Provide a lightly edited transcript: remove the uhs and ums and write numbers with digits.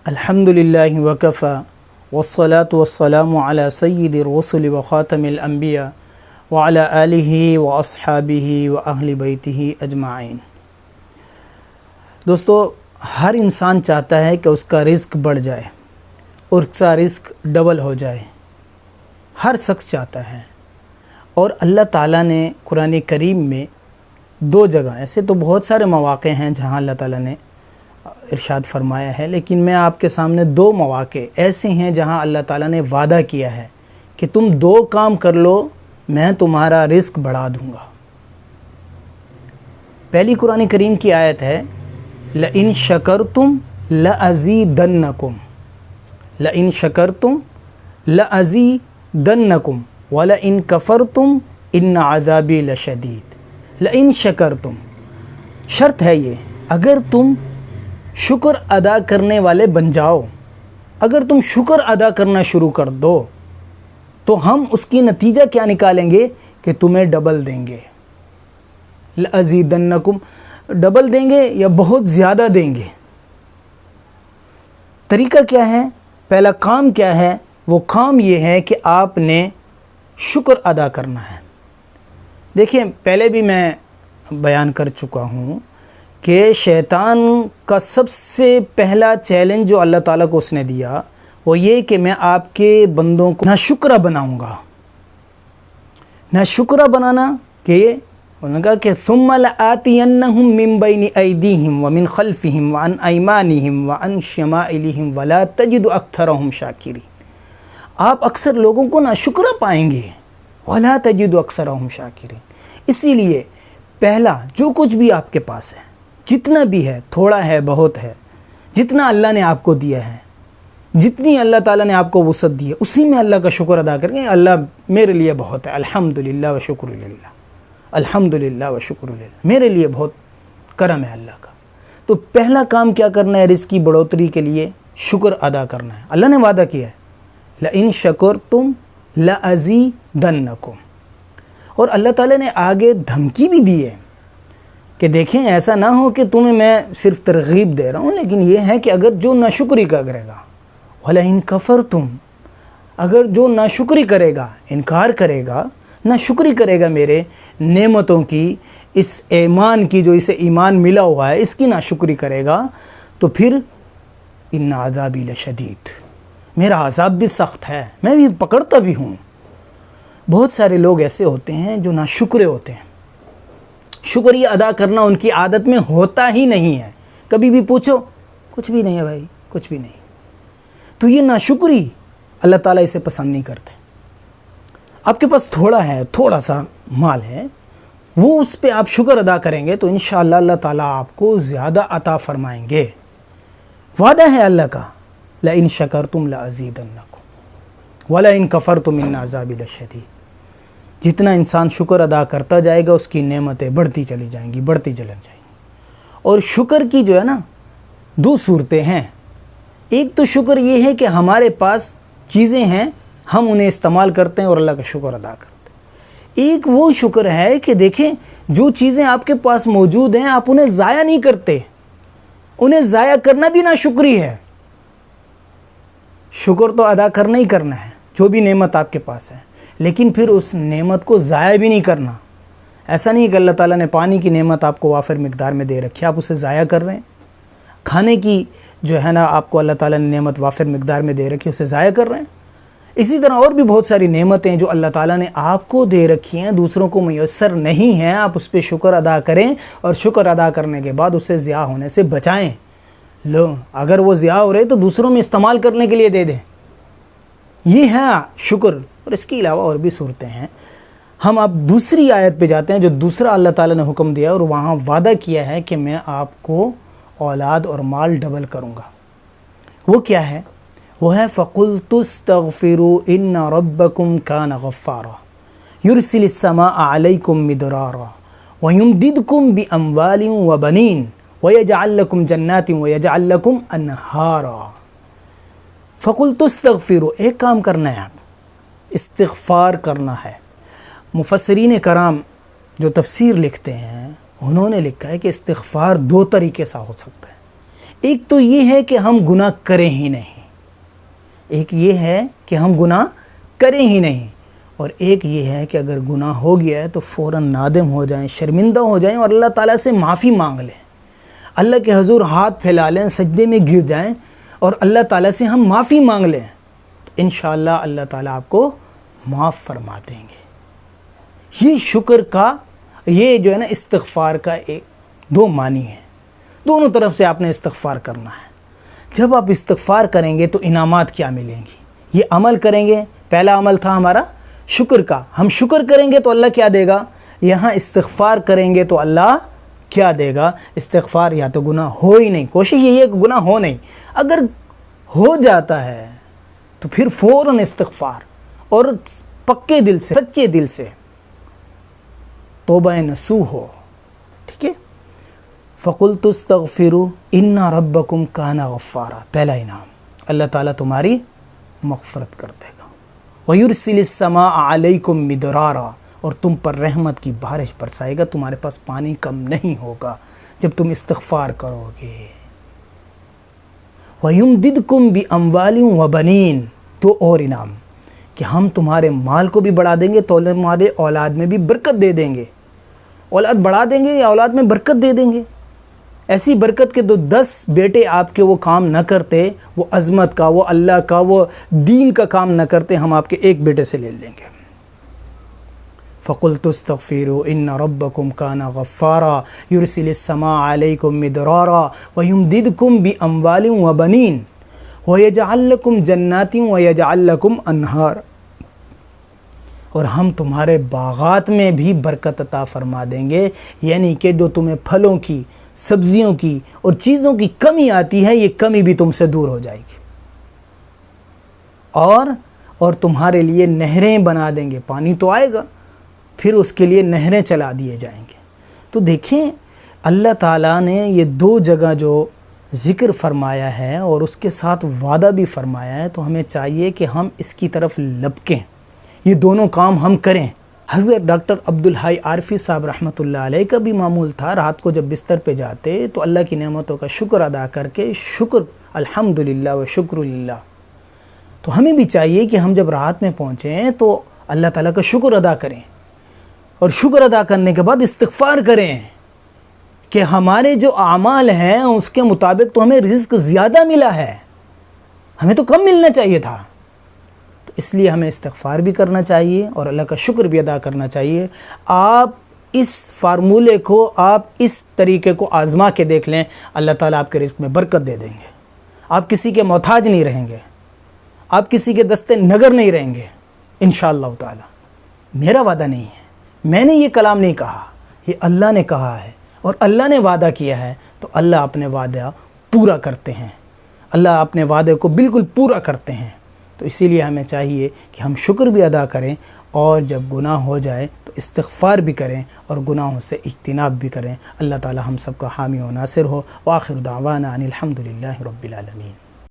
الحمدللہ وکفی والصلاة والسلام علی سید الرسل وخاتم الانبیاء وعلی آلہ واصحابہ واہل بیتہ اجمعین۔ دوستو، ہر انسان چاہتا ہے کہ اس کا رزق بڑھ جائے اور اس کا رزق ڈبل ہو جائے، ہر شخص چاہتا ہے۔ اور اللہ تعالیٰ نے قرآن کریم میں دو جگہ، ایسے تو بہت سارے مواقع ہیں جہاں اللہ تعالیٰ نے ارشاد فرمایا ہے، لیکن میں آپ کے سامنے دو مواقع ایسے ہیں جہاں اللہ تعالیٰ نے وعدہ کیا ہے کہ تم دو کام کر لو، میں تمہارا رزق بڑھا دوں گا۔ پہلی قرآن کریم کی آیت ہے لَإِن شَكَرْتُمْ لَأَزِيدَنَّكُمْ، لَإِن شَكَرْتُمْ لَأَزِيدَنَّكُمْ وَلَإِن كَفَرْتُمْ إِنَّ عَذَابِي لَشَدِيدٌ۔ لَإِن شَكَرْتُمْ، شرط ہے یہ، اگر تم شکر ادا کرنے والے بن جاؤ، اگر تم شکر ادا کرنا شروع کر دو تو ہم اس کی نتیجہ کیا نکالیں گے کہ تمہیں ڈبل دیں گے۔ لَأَزِيدَنَّكُمْ، ڈبل دیں گے یا بہت زیادہ دیں گے۔ طریقہ کیا ہے؟ پہلا کام کیا ہے؟ وہ کام یہ ہے کہ آپ نے شکر ادا کرنا ہے۔ دیکھیں، پہلے بھی میں بیان کر چکا ہوں کہ شیطان کا سب سے پہلا چیلنج جو اللہ تعالیٰ کو اس نے دیا وہ یہ کہ میں آپ کے بندوں کو ناشکرہ بناؤں گا۔ ناشکرہ بنانا کہ انہوں نے کہا کہ ثُمَّ لَآتِيَنَّهُم مِّن بَيْنِ أَيْدِيهِمْ وَمِنْ خَلْفِهِمْ وَعَنْ أَيْمَانِهِمْ وَعَنْ شَمَائِلِهِمْ وَلَا تَجِدُ أَكْثَرَهُمْ شَاكِرِينَ۔ آپ اکثر لوگوں کو ناشکرہ پائیں گے، وَلَا تَجِدُ أَكْثَرَهُمْ شَاكِرِينَ۔ اسی لیے پہلا جو کچھ بھی آپ کے پاس ہے، جتنا بھی ہے، تھوڑا ہے بہت ہے، جتنا اللہ نے آپ کو دیا ہے، جتنی اللہ تعالیٰ نے آپ کو وسعت دی ہے، اسی میں اللہ کا شکر ادا کریں۔ اللہ میرے لیے بہت ہے، الحمدللہ و شکر للہ، الحمدللہ و شکر للہ، میرے لیے بہت کرم ہے اللہ کا۔ تو پہلا کام کیا کرنا ہے رزق کی بڑھوتری کے لیے؟ شکر ادا کرنا ہے۔ اللہ نے وعدہ کیا ہے لَإِن شَكَرْتُمْ لَأَزِيدَنَّكُمْ، اور اللہ تعالیٰ نے آگے دھمکی بھی دی ہے کہ دیکھیں ایسا نہ ہو کہ تمہیں میں صرف ترغیب دے رہا ہوں، لیکن یہ ہے کہ اگر جو ناشکری کا کرے گا، وَلَئِن كَفَرْتُمْ، اگر جو ناشکری کرے گا، انکار کرے گا، ناشکری کرے گا میرے نعمتوں کی، اس ایمان کی جو اسے ایمان ملا ہوا ہے اس کی ناشکری کرے گا، تو پھر ان عذابی لشدید، میرا عذاب بھی سخت ہے، میں بھی پکڑتا بھی ہوں۔ بہت سارے لوگ ایسے ہوتے ہیں جو ناشکرے ہوتے ہیں، شکریہ ادا کرنا ان کی عادت میں ہوتا ہی نہیں ہے۔ کبھی بھی پوچھو، کچھ بھی نہیں ہے بھائی، کچھ بھی نہیں۔ تو یہ ناشکری اللہ تعالیٰ اسے پسند نہیں کرتے۔ آپ کے پاس تھوڑا ہے، تھوڑا سا مال ہے، وہ اس پہ آپ شکر ادا کریں گے تو انشاءاللہ اللہ تعالیٰ آپ کو زیادہ عطا فرمائیں گے۔ وعدہ ہے اللہ کا لَإِن شَكَرْتُمْ لَأَزِيدَنَّكُمْ وَلَئِن كَفَرْتُمْ إِنَّ عَذَابِي لَشَدِيدٌ۔ جتنا انسان شکر ادا کرتا جائے گا اس کی نعمتیں بڑھتی چلی جائیں گی، بڑھتی چلی جائیں گی۔ اور شکر کی جو ہے نا دو صورتیں ہیں۔ ایک تو شکر یہ ہے کہ ہمارے پاس چیزیں ہیں، ہم انہیں استعمال کرتے ہیں اور اللہ کا شکر ادا کرتے ہیں۔ ایک وہ شکر ہے کہ دیکھیں جو چیزیں آپ کے پاس موجود ہیں آپ انہیں ضائع نہیں کرتے، انہیں ضائع کرنا بھی ناشکری ہے۔ شکر تو ادا کرنا ہی کرنا ہے جو بھی نعمت آپ کے پاس ہے، لیکن پھر اس نعمت کو ضائع بھی نہیں کرنا۔ ایسا نہیں کہ اللہ تعالیٰ نے پانی کی نعمت آپ کو وافر مقدار میں دے رکھی ہے، آپ اسے ضائع کر رہے ہیں۔ کھانے کی جو ہے نا آپ کو اللہ تعالیٰ نے نعمت وافر مقدار میں دے رکھی ہے، اسے ضائع کر رہے ہیں۔ اسی طرح اور بھی بہت ساری نعمتیں جو اللہ تعالیٰ نے آپ کو دے رکھی ہیں، دوسروں کو میسر نہیں ہیں، آپ اس پہ شکر ادا کریں اور شکر ادا کرنے کے بعد اسے ضیاع ہونے سے بچائیں۔ لو اگر وہ ضیاع ہو رہے تو دوسروں میں استعمال کرنے کے لیے دے دیں، یہ ہے شکر۔ اور اس کے علاوہ اور بھی صورتیں ہیں۔ ہم اب دوسری آیت پہ جاتے ہیں جو دوسرا اللہ تعالیٰ نے حکم دیا اور وہاں وعدہ کیا ہے کہ میں آپ کو اولاد اور مال ڈبل کروں گا۔ وہ کیا ہے؟ وہ ہے فَقُلْتُ اسْتَغْفِرُوا إِنَّ رَبَّكُمْ كَانَ غَفَّارًا يُرْسِلِ السَّمَاءَ عَلَيْكُمْ مِدْرَارًا وَيُمْدِدْكُمْ بِأَمْوَالٍ وَبَنِينَ وَيَجْعَلْ لَكُمْ جَنَّاتٍ وَيَجْعَلْ لَكُمْ أَنْهَارًا۔ فَقُلْتُ اسْتَغْفِرُوا، ایک کام کرنا ہے، آپ استغفار کرنا ہے۔ مفسرین کرام جو تفسیر لکھتے ہیں انہوں نے لکھا ہے کہ استغفار دو طریقے سے ہو سکتا ہے۔ ایک تو یہ ہے کہ ہم گناہ کریں ہی نہیں، ایک یہ ہے کہ ہم گناہ کریں ہی نہیں، اور ایک یہ ہے کہ اگر گناہ ہو گیا ہے تو فوراً نادم ہو جائیں، شرمندہ ہو جائیں اور اللہ تعالیٰ سے معافی مانگ لیں، اللہ کے حضور ہاتھ پھیلا لیں، سجدے میں گر جائیں اور اللہ تعالیٰ سے ہم معافی مانگ لیں، تو انشاءاللہ اللہ تعالیٰ آپ کو معاف فرما دیں گے۔ یہ شکر کا، یہ جو ہے نا استغفار کا دو معنی ہیں، دونوں طرف سے آپ نے استغفار کرنا ہے۔ جب آپ استغفار کریں گے تو انعامات کیا ملیں گی؟ یہ عمل کریں گے، پہلا عمل تھا ہمارا شکر کا، ہم شکر کریں گے تو اللہ کیا دے گا؟ یہاں استغفار کریں گے تو اللہ کیا دے گا؟ استغفار یا تو گناہ ہو ہی نہیں، کوشش یہی ہے کہ گناہ ہو نہیں، اگر ہو جاتا ہے تو پھر فوراً استغفار اور پکے دل سے، سچے دل سے توبہ نصوح ہو، ٹھیک ہے؟ فَقُلْتُ اسْتَغْفِرُوا إِنَّ رَبَّكُمْ كَانَ غَفَّارًا، پہلا انعام، اللہ تعالیٰ تمہاری مغفرت کر دے گا۔ وَيُرْسِلِ السَّمَاءَ عَلَيْكُمْ مِدْرَارًا، اور تم پر رحمت کی بارش برسائے گا، تمہارے پاس پانی کم نہیں ہوگا جب تم استغفار کرو گے۔ وَيُمْدِدْكُمْ بِأَمْوَالٍ وَبَنِينَ، تو اور انعام کہ ہم تمہارے مال کو بھی بڑھا دیں گے تو تمہارے اولاد میں بھی برکت دے دیں گے، اولاد بڑھا دیں گے یا اولاد میں برکت دے دیں گے، ایسی برکت کے 10 بیٹے آپ کے وہ کام نہ کرتے، وہ عظمت کا، وہ اللہ کا، وہ دین کا کام نہ کرتے، ہم آپ کے ایک بیٹے سے لے لیں گے۔ فَقُلْتُ اسْتَغْفِرُوا إِنَّ رَبَّكُمْ كَانَ غَفَّارًا يُرْسِلِ السَّمَاءَ عَلَيْكُمْ مِدْرَارًا وَيُمْدِدْكُمْ بِأَمْوَالٍ وَبَنِينَ وَيَجْعَلْ لَكُمْ جَنَّاتٍ وَيَجْعَلْ لَكُمْ أَنْهَارًا، اور ہم تمہارے باغات میں بھی برکت عطا فرما دیں گے، یعنی کہ جو تمہیں پھلوں کی، سبزیوں کی اور چیزوں کی کمی آتی ہے، یہ کمی بھی تم سے دور ہو جائے گی، اور تمہارے لیے نہریں بنا دیں گے، پانی تو آئے گا، پھر اس کے لیے نہریں چلا دیے جائیں گے۔ تو دیکھیں اللہ تعالیٰ نے یہ 2 جگہ جو ذکر فرمایا ہے اور اس کے ساتھ وعدہ بھی فرمایا ہے، تو ہمیں چاہیے کہ ہم اس کی طرف لپکیں، یہ دونوں کام ہم کریں۔ حضرت ڈاکٹر عبدالحی عارفی صاحب رحمۃ اللہ علیہ کا بھی معمول تھا، رات کو جب بستر پہ جاتے تو اللہ کی نعمتوں کا شکر ادا کر کے شکر الحمدللہ و شکر للہ، تو ہمیں بھی چاہیے کہ ہم جب رات میں پہنچیں تو اللہ تعالیٰ کا شکر ادا کریں، اور شکر ادا کرنے کے بعد استغفار کریں کہ ہمارے جو اعمال ہیں اس کے مطابق تو ہمیں رزق زیادہ ملا ہے، ہمیں تو کم ملنا چاہیے تھا، تو اس لیے ہمیں استغفار بھی کرنا چاہیے اور اللہ کا شکر بھی ادا کرنا چاہیے۔ آپ اس فارمولے کو، آپ اس طریقے کو آزما کے دیکھ لیں، اللہ تعالیٰ آپ کے رزق میں برکت دے دیں گے، آپ کسی کے محتاج نہیں رہیں گے، آپ کسی کے دستے نگر نہیں رہیں گے انشاءاللہ تعالیٰ۔ میرا وعدہ نہیں ہے، میں نے یہ کلام نہیں کہا، یہ اللہ نے کہا ہے، اور اللہ نے وعدہ کیا ہے تو اللہ اپنے وعدہ پورا کرتے ہیں، اللہ اپنے وعدے کو بالکل پورا کرتے ہیں۔ تو اسی لیے ہمیں چاہیے کہ ہم شکر بھی ادا کریں، اور جب گناہ ہو جائے تو استغفار بھی کریں اور گناہوں سے اجتناب بھی کریں۔ اللہ تعالی ہم سب کا حامی و ناصر ہو۔ وآخر دعوانا ان الحمد للہ رب العالمین۔